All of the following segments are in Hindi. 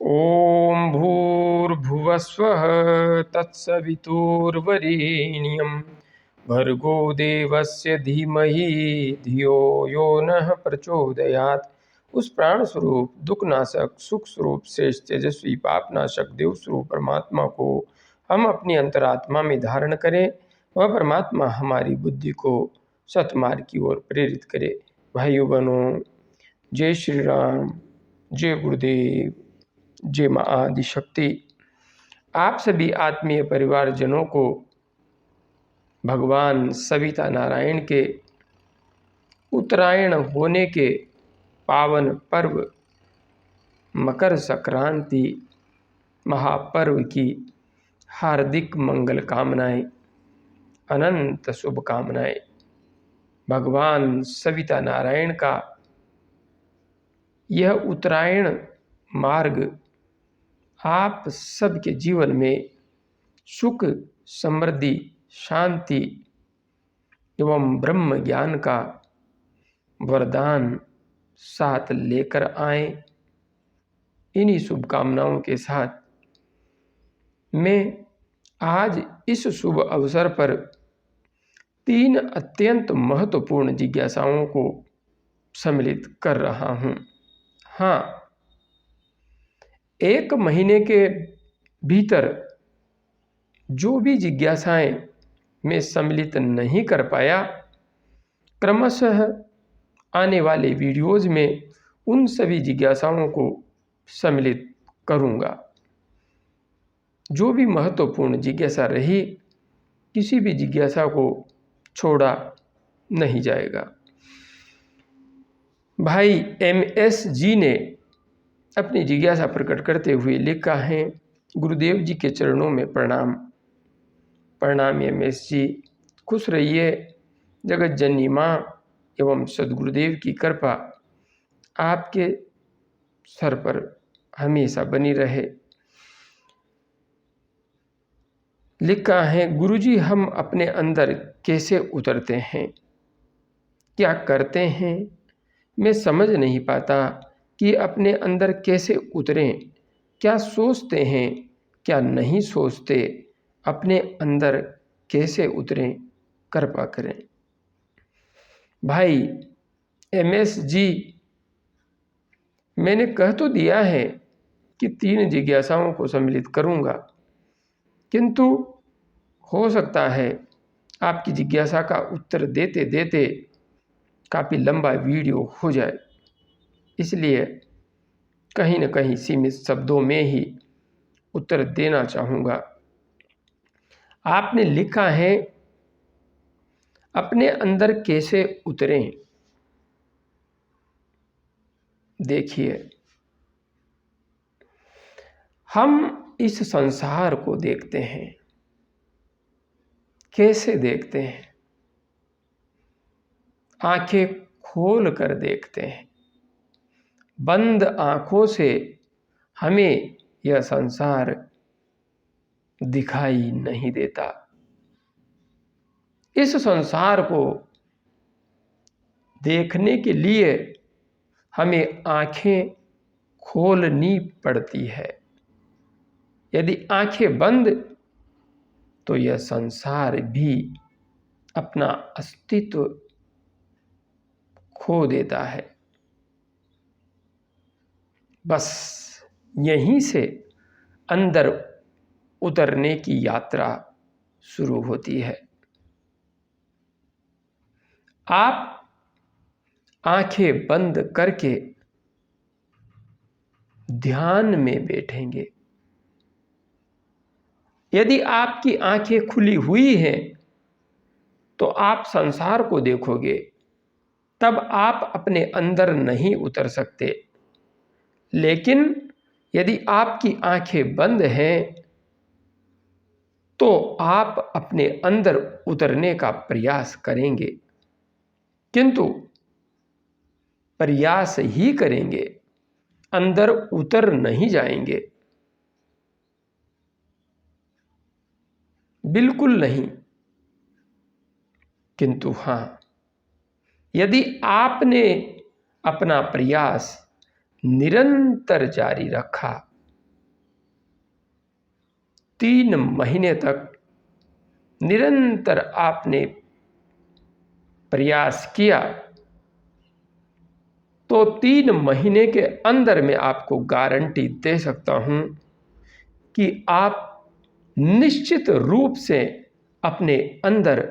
ॐ भूर्भुवस्वः तत्सवितुर्वरेण्यं भर्गो देवस्य धीमहि धियो यो नः प्रचोदयात्। उस प्राण स्वरूप दुखनाशक सुख स्वरूप श्रेष्ठ तेजस्वी पापनाशक देव स्वरूप परमात्मा को हम अपनी अंतरात्मा में धारण करें। वह परमात्मा हमारी बुद्धि को सतमार्ग की ओर प्रेरित करे। भाइयों बहनों, जय श्री राम, जय गुरुदेव, जय माँ आदिशक्ति। आप सभी आत्मीय परिवारजनों को भगवान सविता नारायण के उत्तरायण होने के पावन पर्व मकर संक्रांति महापर्व की हार्दिक मंगल कामनाएं, अनंत शुभकामनाएं। भगवान सविता नारायण का यह उत्तरायण मार्ग आप सबके जीवन में सुख, समृद्धि, शांति एवं ब्रह्म ज्ञान का वरदान साथ लेकर आए। इन्हीं शुभकामनाओं के साथ मैं आज इस शुभ अवसर पर 3 अत्यंत महत्वपूर्ण जिज्ञासाओं को सम्मिलित कर रहा हूँ। हाँ, 1 महीने के भीतर जो भी जिज्ञासाएं मैं सम्मिलित नहीं कर पाया, क्रमशः आने वाले वीडियोज़ में उन सभी जिज्ञासाओं को सम्मिलित करूँगा। जो भी महत्वपूर्ण जिज्ञासा रही, किसी भी जिज्ञासा को छोड़ा नहीं जाएगा। भाई MS जी ने अपनी जिज्ञासा प्रकट करते हुए लिखा है, गुरुदेव जी के चरणों में प्रणाम। प्रणाम MS जी, खुश रहिए। जगत जननी माँ एवं सद्गुरुदेव की कृपा आपके सर पर हमेशा बनी रहे। लिखा है, गुरुजी हम अपने अंदर कैसे उतरते हैं, क्या करते हैं, मैं समझ नहीं पाता कि अपने अंदर कैसे उतरें। क्या सोचते हैं, क्या नहीं सोचते, अपने अंदर कैसे उतरें, कृपा करें। भाई MS जी, मैंने कह तो दिया है कि 3 जिज्ञासाओं को सम्मिलित करूंगा, किंतु हो सकता है आपकी जिज्ञासा का उत्तर देते देते काफ़ी लंबा वीडियो हो जाए, इसलिए कहीं न कहीं सीमित शब्दों में ही उत्तर देना चाहूँगा। आपने लिखा है, अपने अंदर कैसे उतरें। देखिए, हम इस संसार को देखते हैं, कैसे देखते हैं? आंखें खोल कर देखते हैं। बंद आंखों से हमें यह संसार दिखाई नहीं देता। इस संसार को देखने के लिए हमें आंखें खोलनी पड़ती है। यदि आंखें बंद, तो यह संसार भी अपना अस्तित्व खो देता है। बस यहीं से अंदर उतरने की यात्रा शुरू होती है। आप आंखें बंद करके ध्यान में बैठेंगे। यदि आपकी आंखें खुली हुई हैं, तो आप संसार को देखोगे, तब आप अपने अंदर नहीं उतर सकते। लेकिन यदि आपकी आंखें बंद हैं, तो आप अपने अंदर उतरने का प्रयास करेंगे, किंतु प्रयास ही करेंगे, अंदर उतर नहीं जाएंगे। बिल्कुल नहीं। किंतु हाँ, यदि आपने अपना प्रयास निरंतर जारी रखा, 3 महीने तक निरंतर आपने प्रयास किया तो 3 महीने के अंदर मैं आपको गारंटी दे सकता हूं कि आप निश्चित रूप से अपने अंदर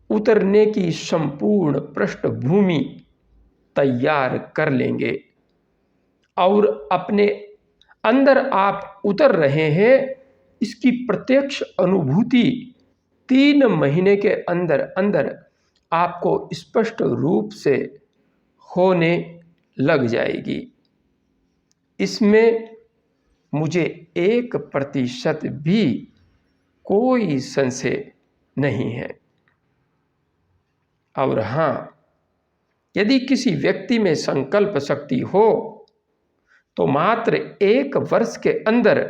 उतरने की संपूर्ण पृष्ठभूमि तैयार कर लेंगे और अपने अंदर आप उतर रहे हैं इसकी प्रत्यक्ष अनुभूति 3 महीने के अंदर अंदर आपको स्पष्ट रूप से होने लग जाएगी। इसमें मुझे 1% भी कोई संशय नहीं है। और हाँ, यदि किसी व्यक्ति में संकल्प शक्ति हो तो मात्र 1 वर्ष के अंदर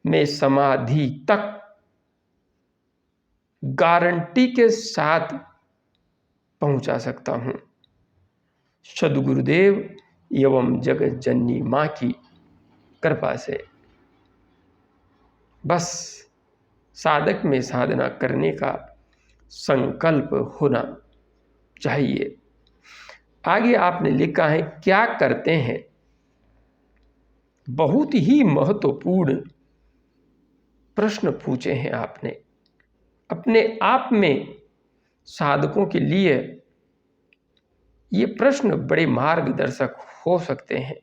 मैं समाधि तक गारंटी के साथ पहुंचा सकता हूं। सद्गुरुदेव एवं जगत जननी मां की कृपा से। बस साधक में साधना करने का संकल्प होना चाहिए। आगे आपने लिखा है क्या करते हैं। बहुत ही महत्वपूर्ण प्रश्न पूछे हैं आपने। अपने आप में साधकों के लिए ये प्रश्न बड़े मार्गदर्शक हो सकते हैं।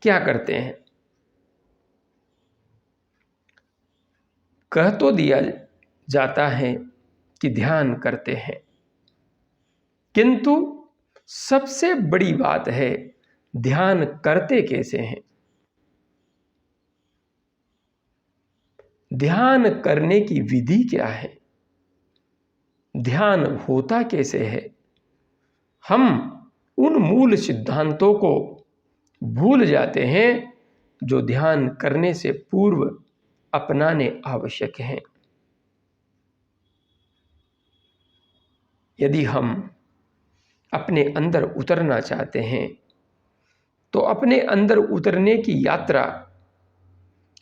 क्या करते हैं? कह तो दिया जाता है कि ध्यान करते हैं, किंतु सबसे बड़ी बात है ध्यान करते कैसे हैं। ध्यान करने की विधि क्या है, ध्यान होता कैसे है। हम उन मूल सिद्धांतों को भूल जाते हैं जो ध्यान करने से पूर्व अपनाने आवश्यक हैं। यदि हम अपने अंदर उतरना चाहते हैं तो अपने अंदर उतरने की यात्रा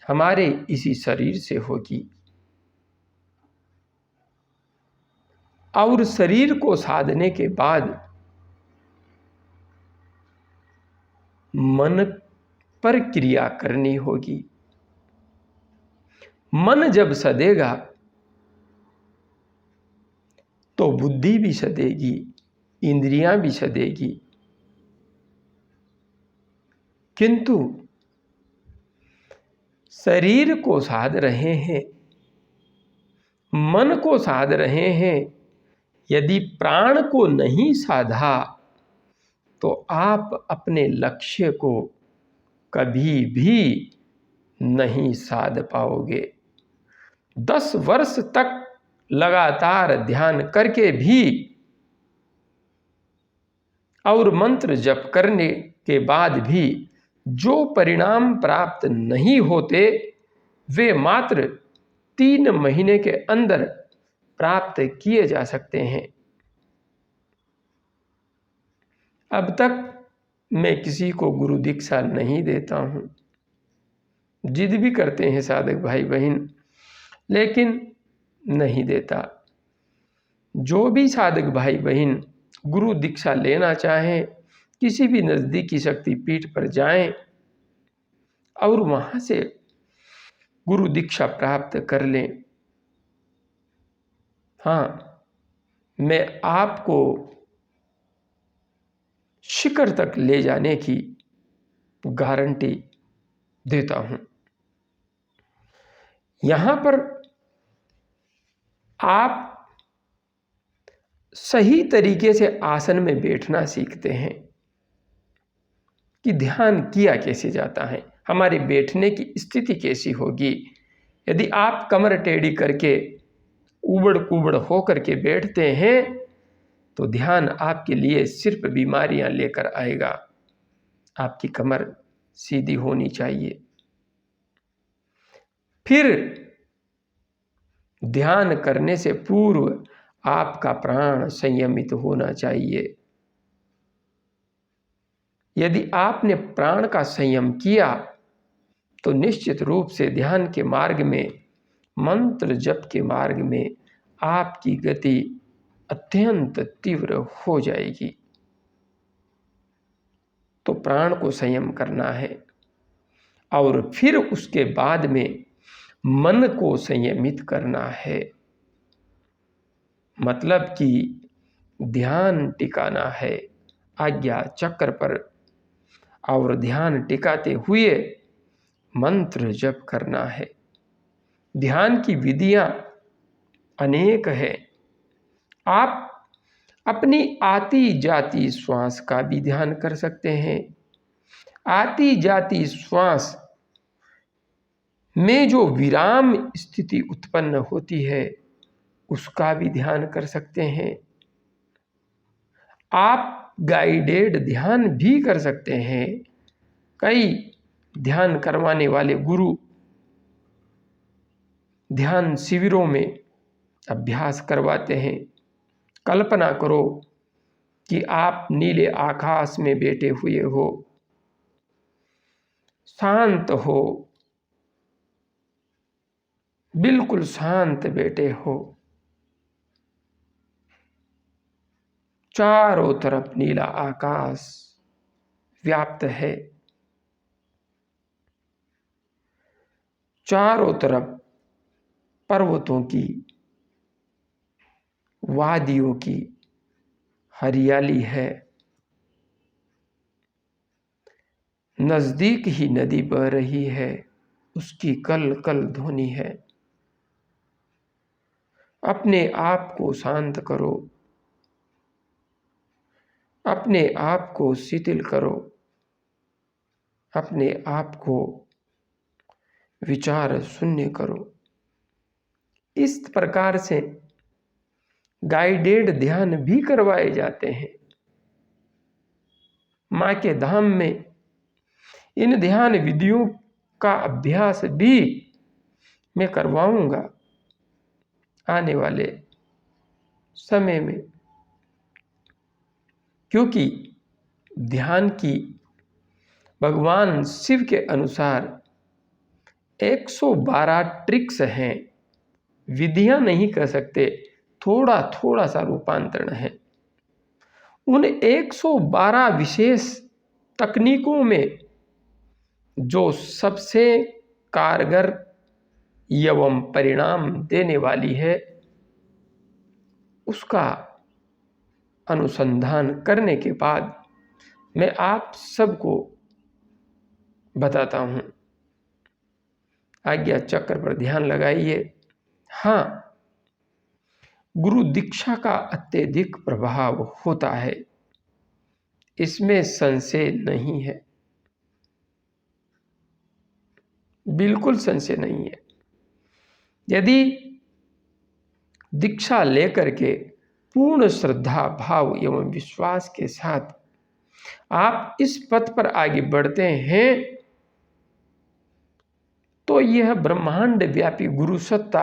हमारे इसी शरीर से होगी और शरीर को साधने के बाद मन पर क्रिया करनी होगी। मन जब सदेगा तो बुद्धि भी सदेगी, इंद्रियां भी सदेगी। किंतु शरीर को साध रहे हैं, मन को साध रहे हैं, यदि प्राण को नहीं साधा तो आप अपने लक्ष्य को कभी भी नहीं साध पाओगे। 10 वर्ष तक लगातार ध्यान करके भी और मंत्र जप करने के बाद भी जो परिणाम प्राप्त नहीं होते वे मात्र 3 महीने के अंदर प्राप्त किए जा सकते हैं। अब तक मैं किसी को गुरु दीक्षा नहीं देता हूं। जिद भी करते हैं साधक भाई बहन, लेकिन नहीं देता। जो भी साधक भाई बहन गुरु दीक्षा लेना चाहें, किसी भी नज़दीकी शक्तिपीठ पर जाएं और वहां से गुरु दीक्षा प्राप्त कर लें। हाँ, मैं आपको शिखर तक ले जाने की गारंटी देता हूं। यहां पर आप सही तरीके से आसन में बैठना सीखते हैं कि ध्यान किया कैसे जाता है, हमारे बैठने की स्थिति कैसी होगी। यदि आप कमर टेढ़ी करके उबड़ कुबड़ होकर के बैठते हैं तो ध्यान आपके लिए सिर्फ बीमारियां लेकर आएगा। आपकी कमर सीधी होनी चाहिए। फिर ध्यान करने से पूर्व आपका प्राण संयमित होना चाहिए। यदि आपने प्राण का संयम किया तो निश्चित रूप से ध्यान के मार्ग में, मंत्र जप के मार्ग में आपकी गति अत्यंत तीव्र हो जाएगी। तो प्राण को संयम करना है और फिर उसके बाद में मन को संयमित करना है। मतलब कि ध्यान टिकाना है आज्ञा चक्र पर और ध्यान टिकाते हुए मंत्र जप करना है। ध्यान की विधियां अनेक है। आप अपनी आती जाती श्वास का भी ध्यान कर सकते हैं। आती जाती श्वास में जो विराम स्थिति उत्पन्न होती है उसका भी ध्यान कर सकते हैं। आप गाइडेड ध्यान भी कर सकते हैं। कई ध्यान करवाने वाले गुरु ध्यान शिविरों में अभ्यास करवाते हैं। कल्पना करो कि आप नीले आकाश में बैठे हुए हो, शांत हो, बिल्कुल शांत बैठे हो, चारों तरफ नीला आकाश व्याप्त है, चारों तरफ पर्वतों की, वादियों की हरियाली है, नजदीक ही नदी बह रही है, उसकी कल कल ध्वनि है। अपने आप को शांत करो, अपने आप को शिथिल करो, अपने आप को विचार शून्य करो। इस प्रकार से गाइडेड ध्यान भी करवाए जाते हैं। माँ के धाम में इन ध्यान विधियों का अभ्यास भी मैं करवाऊंगा आने वाले समय में, क्योंकि ध्यान की भगवान शिव के अनुसार 112 ट्रिक्स हैं। विधियां नहीं कह सकते, थोड़ा थोड़ा सा रूपांतरण है। उन 112 विशेष तकनीकों में जो सबसे कारगर एवं परिणाम देने वाली है उसका अनुसंधान करने के बाद मैं आप सबको बताता हूँ। आज्ञा चक्र पर ध्यान लगाइए। हाँ, गुरु दीक्षा का अत्यधिक प्रभाव होता है, इसमें संशय नहीं है, बिल्कुल संशय नहीं है। यदि दीक्षा लेकर के पूर्ण श्रद्धा भाव एवं विश्वास के साथ आप इस पथ पर आगे बढ़ते हैं तो यह ब्रह्मांड व्यापी गुरु सत्ता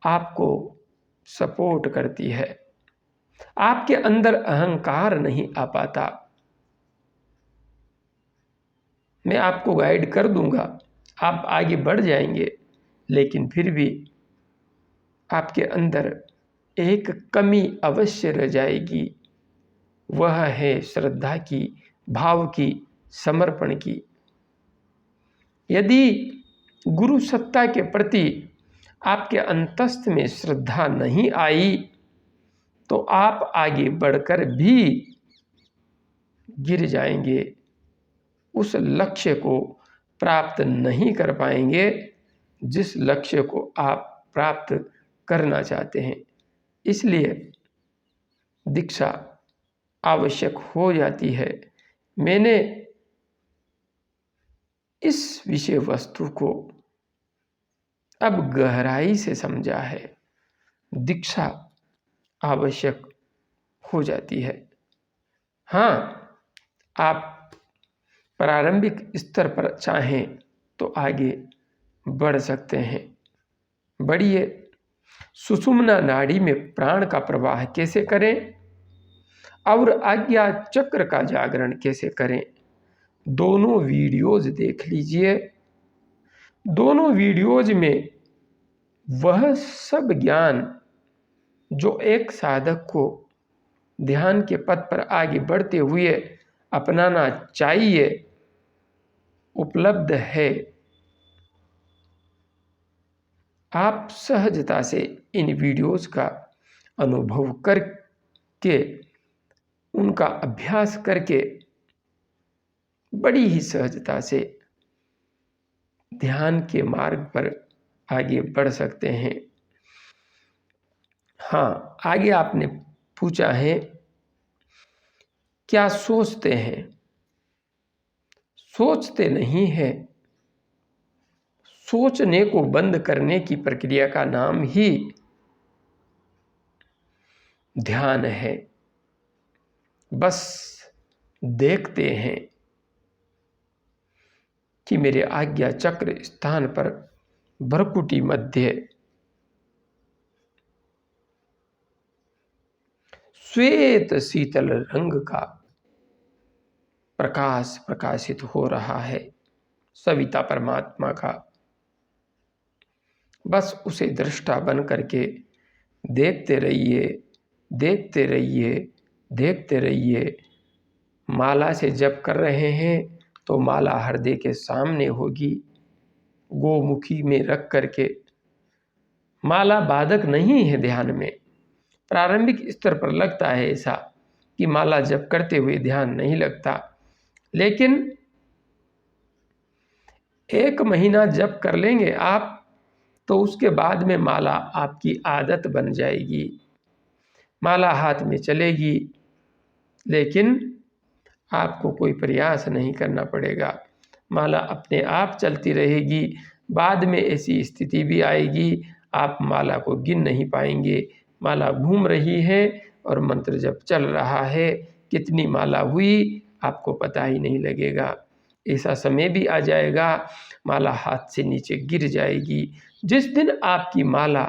आपको सपोर्ट करती है। आपके अंदर अहंकार नहीं आ पाता। मैं आपको गाइड कर दूंगा, आप आगे बढ़ जाएंगे, लेकिन फिर भी आपके अंदर एक कमी अवश्य रह जाएगी। वह है श्रद्धा की, भाव की, समर्पण की। यदि गुरु सत्ता के प्रति आपके अंतस्थ में श्रद्धा नहीं आई तो आप आगे बढ़कर भी गिर जाएंगे, उस लक्ष्य को प्राप्त नहीं कर पाएंगे जिस लक्ष्य को आप प्राप्त करना चाहते हैं। इसलिए दीक्षा आवश्यक हो जाती है। मैंने इस विषय वस्तु को अब गहराई से समझा है। दीक्षा आवश्यक हो जाती है। हाँ, आप प्रारंभिक स्तर पर चाहें तो आगे बढ़ सकते हैं। बढ़िए। सुषुम्ना नाड़ी में प्राण का प्रवाह कैसे करें और आज्ञा चक्र का जागरण कैसे करें, दोनों वीडियोज देख लीजिए। दोनों वीडियोज में वह सब ज्ञान जो एक साधक को ध्यान के पथ पर आगे बढ़ते हुए अपनाना चाहिए उपलब्ध है। आप सहजता से इन वीडियोस का अनुभव करके उनका अभ्यास करके बड़ी ही सहजता से ध्यान के मार्ग पर आगे बढ़ सकते हैं। हाँ, आगे आपने पूछा है क्या सोचते हैं? सोचते नहीं है। सोचने को बंद करने की प्रक्रिया का नाम ही ध्यान है। बस देखते हैं कि मेरे आज्ञा चक्र स्थान पर भ्रकुटी मध्य श्वेत शीतल रंग का प्रकाश प्रकाशित हो रहा है, सविता परमात्मा का। बस उसे दृष्टा बन करके देखते रहिए, देखते रहिए, देखते रहिए। माला से जप कर रहे हैं तो माला हृदय के सामने होगी, गोमुखी में रख करके। माला बाधक नहीं है ध्यान में। प्रारंभिक स्तर पर लगता है ऐसा कि माला जप करते हुए ध्यान नहीं लगता, लेकिन 1 महीना जप कर लेंगे आप तो उसके बाद में माला आपकी आदत बन जाएगी। माला हाथ में चलेगी, लेकिन आपको कोई प्रयास नहीं करना पड़ेगा। माला अपने आप चलती रहेगी। बाद में ऐसी स्थिति भी आएगी, आप माला को गिन नहीं पाएंगे। माला घूम रही है और मंत्र जप चल रहा है, कितनी माला हुई आपको पता ही नहीं लगेगा। ऐसा समय भी आ जाएगा, माला हाथ से नीचे गिर जाएगी। जिस दिन आपकी माला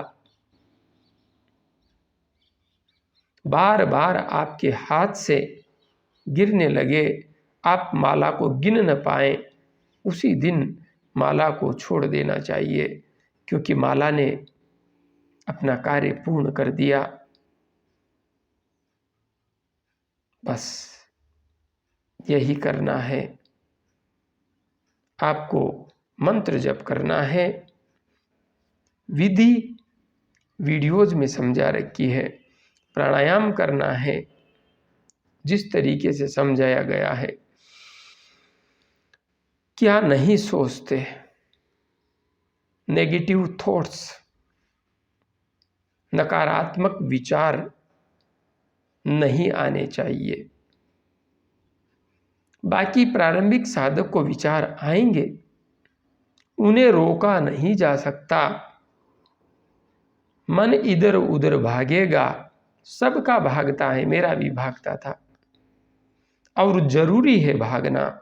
बार बार आपके हाथ से गिरने लगे, आप माला को गिन न पाएं, उसी दिन माला को छोड़ देना चाहिए, क्योंकि माला ने अपना कार्य पूर्ण कर दिया। बस यही करना है। आपको मंत्र जप करना है। विधि वीडियोज में समझा रखी है। प्राणायाम करना है जिस तरीके से समझाया गया है। क्या नहीं सोचते? नेगेटिव थॉट्स, नकारात्मक विचार नहीं आने चाहिए। बाकी प्रारंभिक साधक को विचार आएंगे, उन्हें रोका नहीं जा सकता। मन इधर उधर भागेगा, सबका भागता है, मेरा भी भागता था और जरूरी है भागना।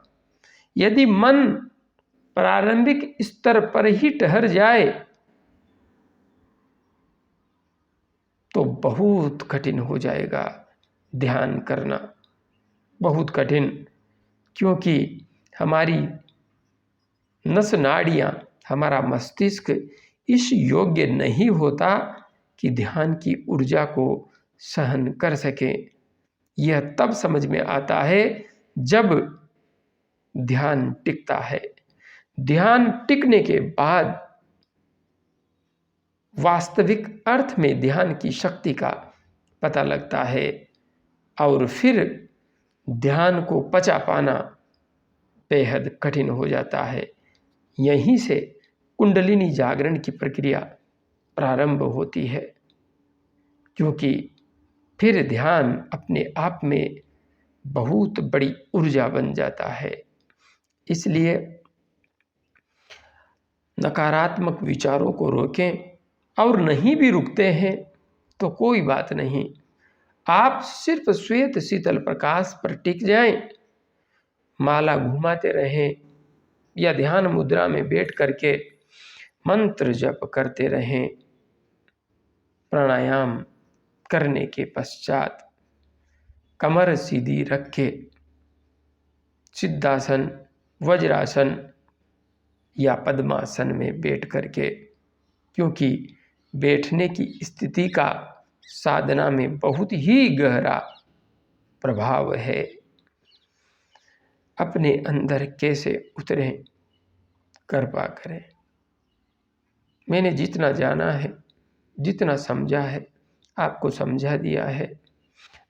यदि मन प्रारंभिक स्तर पर ही ठहर जाए तो बहुत कठिन हो जाएगा ध्यान करना, बहुत कठिन। क्योंकि हमारी नस नाड़ियाँ, हमारा मस्तिष्क इस योग्य नहीं होता कि ध्यान की ऊर्जा को सहन कर सके। यह तब समझ में आता है जब ध्यान टिकता है। ध्यान टिकने के बाद वास्तविक अर्थ में ध्यान की शक्ति का पता लगता है और फिर ध्यान को पचा पाना बेहद कठिन हो जाता है। यहीं से कुंडलिनी जागरण की प्रक्रिया प्रारंभ होती है, क्योंकि फिर ध्यान अपने आप में बहुत बड़ी ऊर्जा बन जाता है। इसलिए नकारात्मक विचारों को रोकें, और नहीं भी रुकते हैं तो कोई बात नहीं, आप सिर्फ श्वेत शीतल प्रकाश पर टिक जाएं, माला घुमाते रहें या ध्यान मुद्रा में बैठ करके मंत्र जप करते रहें। प्राणायाम करने के पश्चात कमर सीधी रख के सिद्धासन, वज्रासन या पद्मासन में बैठ करके, क्योंकि बैठने की स्थिति का साधना में बहुत ही गहरा प्रभाव है। अपने अंदर कैसे उतरें, कृपा करें। मैंने जितना जाना है, जितना समझा है, आपको समझा दिया है।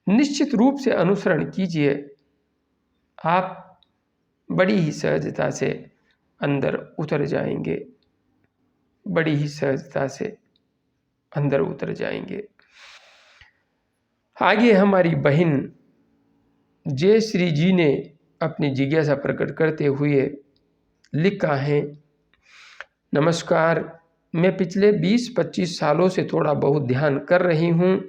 निश्चित रूप से अनुसरण कीजिए, आप बड़ी ही सहजता से अंदर उतर जाएंगे, बड़ी ही सहजता से अंदर उतर जाएंगे। आगे हमारी बहन जयश्री जी ने अपनी जिज्ञासा प्रकट करते हुए लिखा है, नमस्कार, मैं पिछले 20-25 सालों से थोड़ा बहुत ध्यान कर रही हूँ।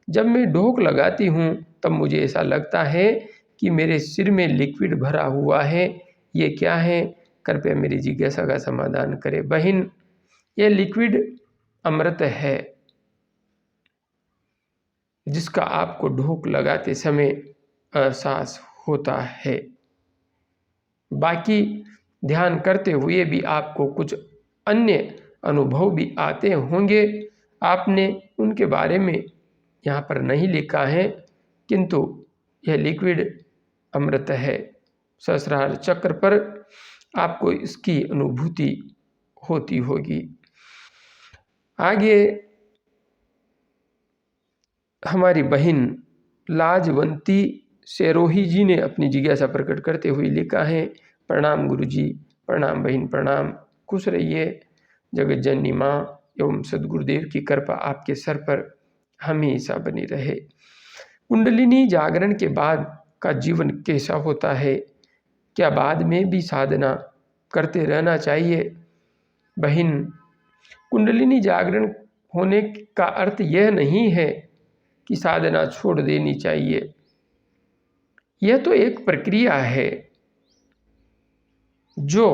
जब मैं ढोक लगाती हूँ तब मुझे ऐसा लगता है कि मेरे सिर में लिक्विड भरा हुआ है। ये क्या है? कृपया मेरी जिज्ञासा का समाधान करें। बहन, ये लिक्विड अमृत है जिसका आपको ढोक लगाते समय एहसास होता है। बाकी ध्यान करते हुए भी आपको कुछ अन्य अनुभव भी आते होंगे, आपने उनके बारे में यहाँ पर नहीं लिखा है, किंतु यह लिक्विड अमृत है। सहस्रार चक्र पर आपको इसकी अनुभूति होती होगी। आगे हमारी बहन लाजवंती सेरोही जी ने अपनी जिज्ञासा प्रकट करते हुए लिखा है, प्रणाम गुरुजी, प्रणाम बहन, प्रणाम। खुश रहिए। जगत जननी माँ एवं सद्गुरुदेव की कृपा आपके सर पर हमेशा बनी रहे। कुंडलिनी जागरण के बाद का जीवन कैसा होता है? क्या बाद में भी साधना करते रहना चाहिए? बहन, कुंडलिनी जागरण होने का अर्थ यह नहीं है कि साधना छोड़ देनी चाहिए। यह तो एक प्रक्रिया है जो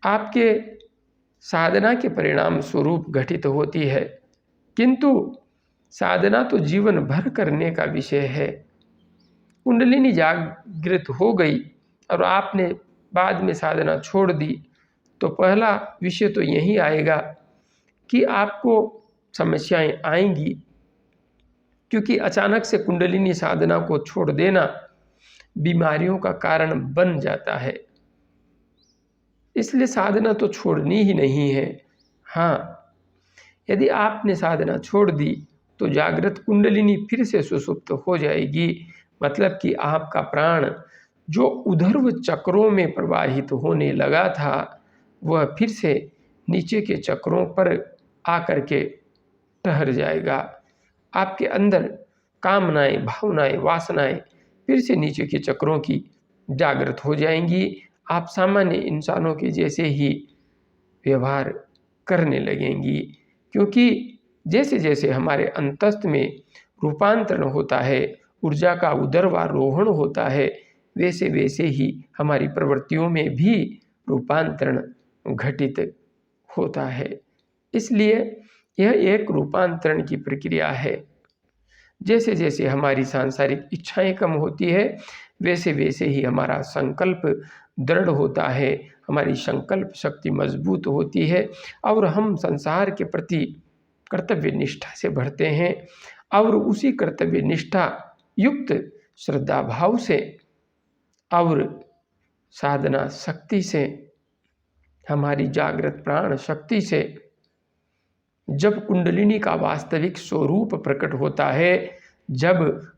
आपके साधना के परिणाम स्वरूप घटित होती है, किंतु साधना तो जीवन भर करने का विषय है। कुंडलिनी जागृत हो गई और आपने बाद में साधना छोड़ दी तो पहला विषय तो यही आएगा कि आपको समस्याएं आएंगी, क्योंकि अचानक से कुंडलिनी साधना को छोड़ देना बीमारियों का कारण बन जाता है। इसलिए साधना तो छोड़नी ही नहीं है। हाँ, यदि आपने साधना छोड़ दी तो जागृत कुंडलिनी फिर से सुसुप्त हो जाएगी। मतलब कि आपका प्राण जो ऊर्ध्व चक्रों में प्रवाहित होने लगा था वह फिर से नीचे के चक्रों पर आकर के ठहर जाएगा। आपके अंदर कामनाएं, भावनाएं, वासनाएं फिर से नीचे के चक्रों की जागृत हो जाएंगी। आप सामान्य इंसानों के जैसे ही व्यवहार करने लगेंगी, क्योंकि जैसे जैसे हमारे अंतस्थ में रूपांतरण होता है, ऊर्जा का उदरवारोहण होता है, वैसे वैसे ही हमारी प्रवृत्तियों में भी रूपांतरण घटित होता है। इसलिए यह एक रूपांतरण की प्रक्रिया है। जैसे जैसे हमारी सांसारिक इच्छाएं कम होती है वैसे वैसे ही हमारा संकल्प दृढ़ होता है, हमारी संकल्प शक्ति मजबूत होती है और हम संसार के प्रति कर्तव्य निष्ठा से बढ़ते हैं और उसी कर्तव्य निष्ठा युक्त श्रद्धा भाव से और साधना शक्ति से, हमारी जागृत प्राण शक्ति से जब कुंडलिनी का वास्तविक स्वरूप प्रकट होता है, जब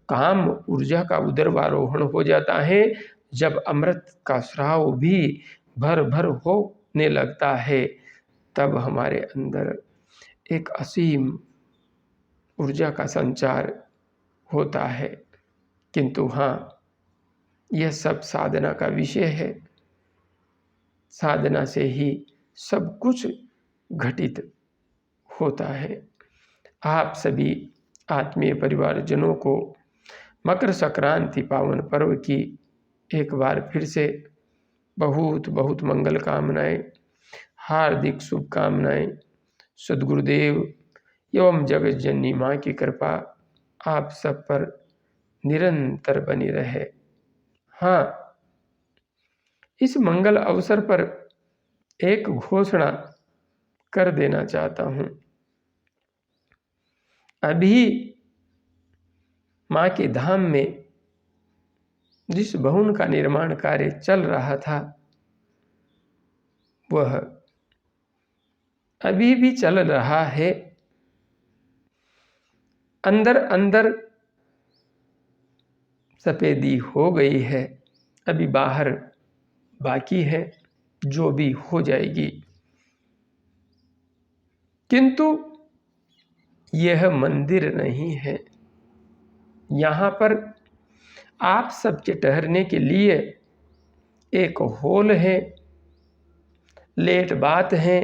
काम ऊर्जा का उदरवारोहण हो जाता है, जब अमृत का स्राव भी भर भर होने लगता है, तब हमारे अंदर एक असीम ऊर्जा का संचार होता है। किंतु हाँ, यह सब साधना का विषय है। साधना से ही सब कुछ घटित होता है। आप सभी आत्मीय परिवारजनों को मकर संक्रांति पावन पर्व की एक बार फिर से बहुत बहुत मंगल कामनाएं, हार्दिक शुभकामनाएं। सद्गुरुदेव एवं जगत जननी माँ की कृपा आप सब पर निरंतर बनी रहे। हाँ, इस मंगल अवसर पर एक घोषणा कर देना चाहता हूँ। अभी माँ के धाम में जिस भवन का निर्माण कार्य चल रहा था वह अभी भी चल रहा है। अंदर अंदर सफेदी हो गई है, अभी बाहर बाकी है, जो भी हो जाएगी। किंतु यह मंदिर नहीं है। यहाँ पर आप सबके ठहरने के लिए एक हॉल है, लेट बाथ है,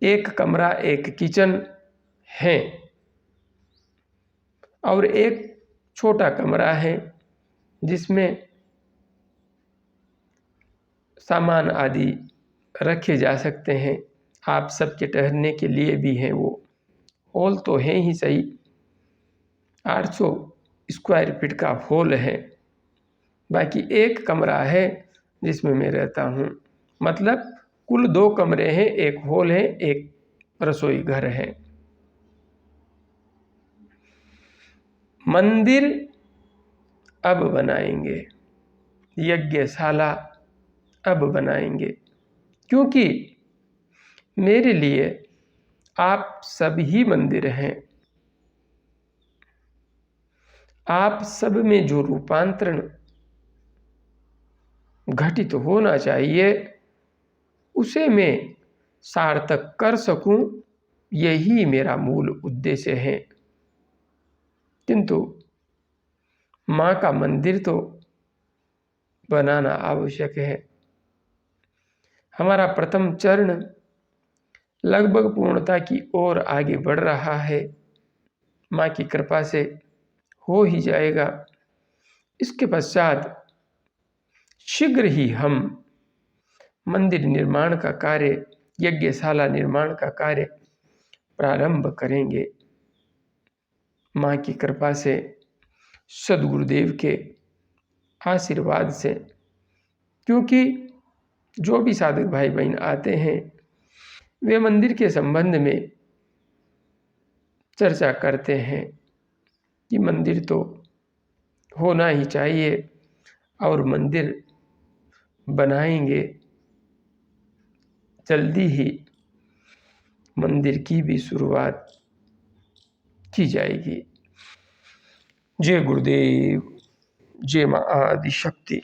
एक कमरा एक किचन है और एक छोटा कमरा है जिसमें सामान आदि रखे जा सकते हैं। आप सबके ठहरने के लिए भी हैं। वो हॉल तो है ही सही, 800 स्क्वायर फीट का हॉल है। बाकी एक कमरा है जिसमें मैं रहता हूँ। मतलब कुल 2 कमरे हैं, एक हॉल है, एक रसोई घर है। मंदिर अब बनाएंगे, यज्ञशाला अब बनाएंगे, क्योंकि मेरे लिए आप सब ही मंदिर हैं। आप सब में जो रूपांतरण घटित होना चाहिए उसे मैं सार्थक कर सकूं, यही मेरा मूल उद्देश्य है। किंतु माँ का मंदिर तो बनाना आवश्यक है। हमारा प्रथम चरण लगभग पूर्णता की ओर आगे बढ़ रहा है। माँ की कृपा से हो ही जाएगा। इसके पश्चात शीघ्र ही हम मंदिर निर्माण का कार्य, यज्ञशाला निर्माण का कार्य प्रारंभ करेंगे। माँ की कृपा से, सद्गुरुदेव के आशीर्वाद से, क्योंकि जो भी साधक भाई बहन आते हैं वे मंदिर के संबंध में चर्चा करते हैं कि मंदिर तो होना ही चाहिए और मंदिर बनाएंगे। जल्दी ही मंदिर की भी शुरुआत की जाएगी। जय गुरुदेव, जय माँ आदि शक्ति।